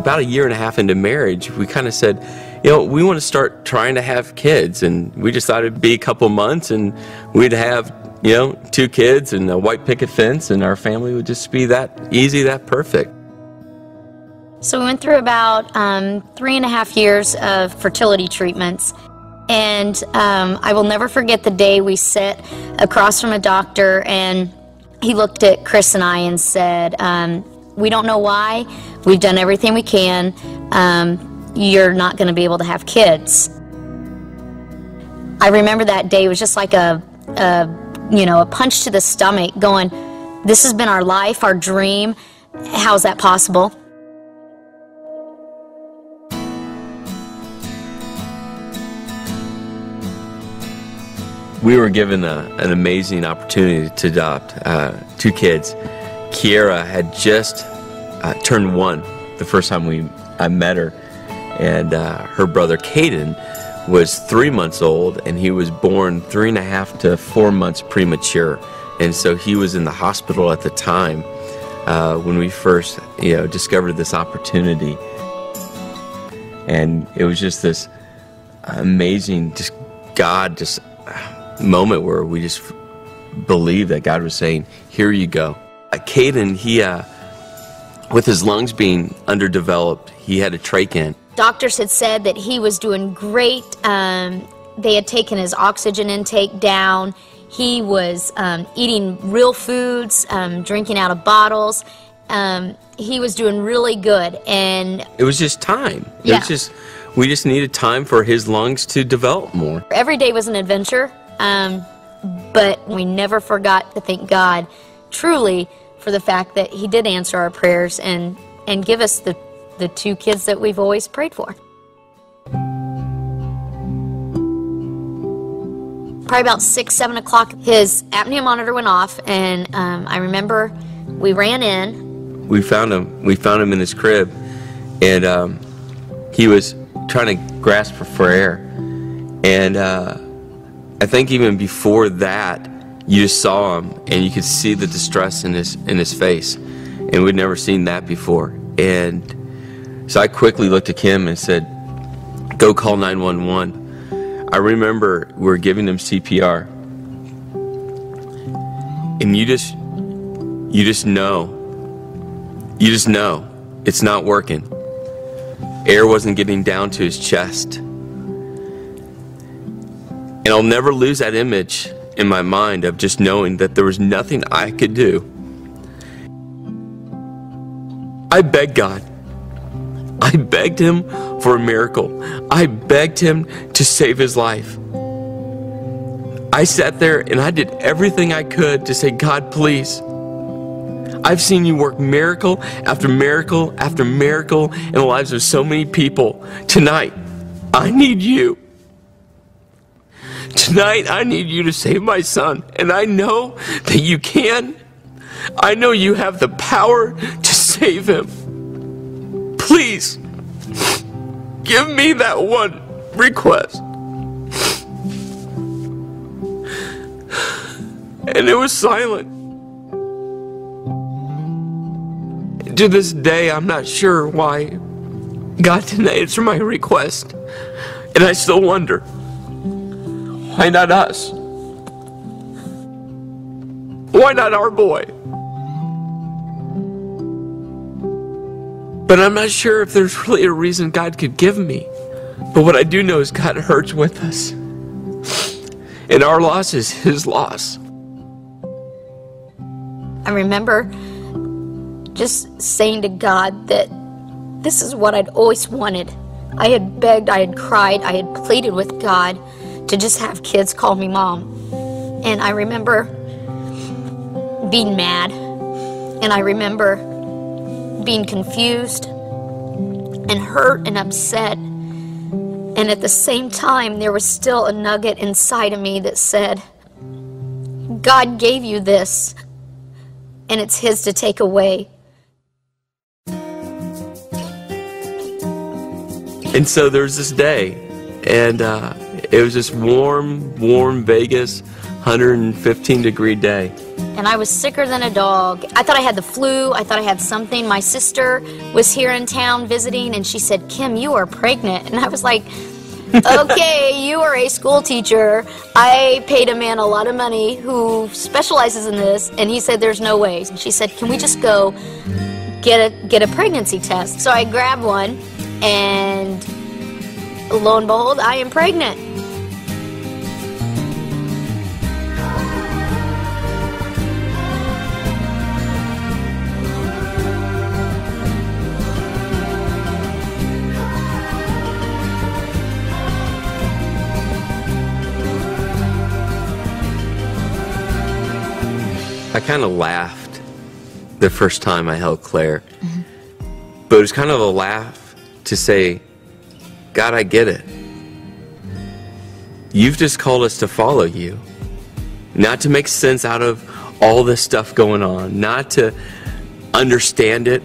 about a year and a half into marriage, we kind of said, you know, we want to start trying to have kids. And we just thought it'd be a couple months and we'd have, you know, 2 kids and a white picket fence, and our family would just be that easy, that perfect. So we went through about 3.5 years of fertility treatments. And I will never forget the day we sat across from a doctor, and he looked at Chris and I and said, we don't know why, we've done everything we can, you're not going to be able to have kids. I remember that day, it was just like a punch to the stomach, going, this has been our life, our dream, how's that possible? We were given an amazing opportunity to adopt 2 kids. Kiera had just turned 1 the first time I met her, and her brother Caden was 3 months old, and he was born 3.5 to 4 months premature. And so he was in the hospital at the time when we first, discovered this opportunity. And it was just this amazing, moment where we just believed that God was saying, here you go. Caden, he, with his lungs being underdeveloped, he had a trach-in. Doctors had said that he was doing great. They had taken his oxygen intake down. He was eating real foods, drinking out of bottles. He was doing really good, and it was just time. Yeah. We just needed time for his lungs to develop more. Every day was an adventure, but we never forgot to thank God truly for the fact that he did answer our prayers and give us the 2 kids that we've always prayed for. Probably about 6, 7 o'clock, his apnea monitor went off, and I remember we ran in. We found him in his crib, and he was trying to grasp for air. And I think even before that, you just saw him, and you could see the distress in his face, and we'd never seen that before. And so I quickly looked at Kim and said, "Go call 911." I remember we were giving him CPR, and you just know it's not working. Air wasn't getting down to his chest. And I'll never lose that image in my mind of just knowing that there was nothing I could do. I begged God. I begged him for a miracle. I begged him to save his life. I sat there and I did everything I could to say, God, please. I've seen you work miracle after miracle after miracle in the lives of so many people. Tonight, I need you. Tonight, I need you to save my son. And I know that you can. I know you have the power to save him. Please, give me that one request. And it was silent. To this day, I'm not sure why God didn't answer my request. And I still wonder, why not us? Why not our boy? But I'm not sure if there's really a reason God could give me. But what I do know is God hurts with us. And our loss is his loss. I remember just saying to God that this is what I'd always wanted. I had begged, I had cried, I had pleaded with God to just have kids call me mom. And I remember being mad, and I remember being confused and hurt and upset. And at the same time, there was still a nugget inside of me that said, God gave you this, and it's his to take away. And so there was this day, and it was this warm Vegas, 115-degree day. and I was sicker than a dog. I thought I had the flu. I thought I had something. My sister was here in town visiting, and she said, "Kim, you are pregnant." And I was like, okay, you are a school teacher. I paid a man a lot of money who specializes in this, and he said there's no way. And she said, "Can we just go get a pregnancy test?" So I grabbed one, and lo and behold, I am pregnant. I kind of laughed the first time I held Claire. But it was kind of a laugh to say, God, I get it. You've just called us to follow you. Not to make sense out of all this stuff going on. Not to understand it.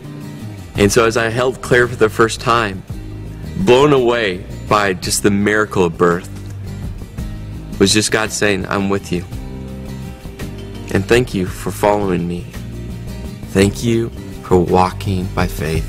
And so as I held Claire for the first time, blown away by just the miracle of birth, was just God saying, I'm with you. And thank you for following me. Thank you for walking by faith.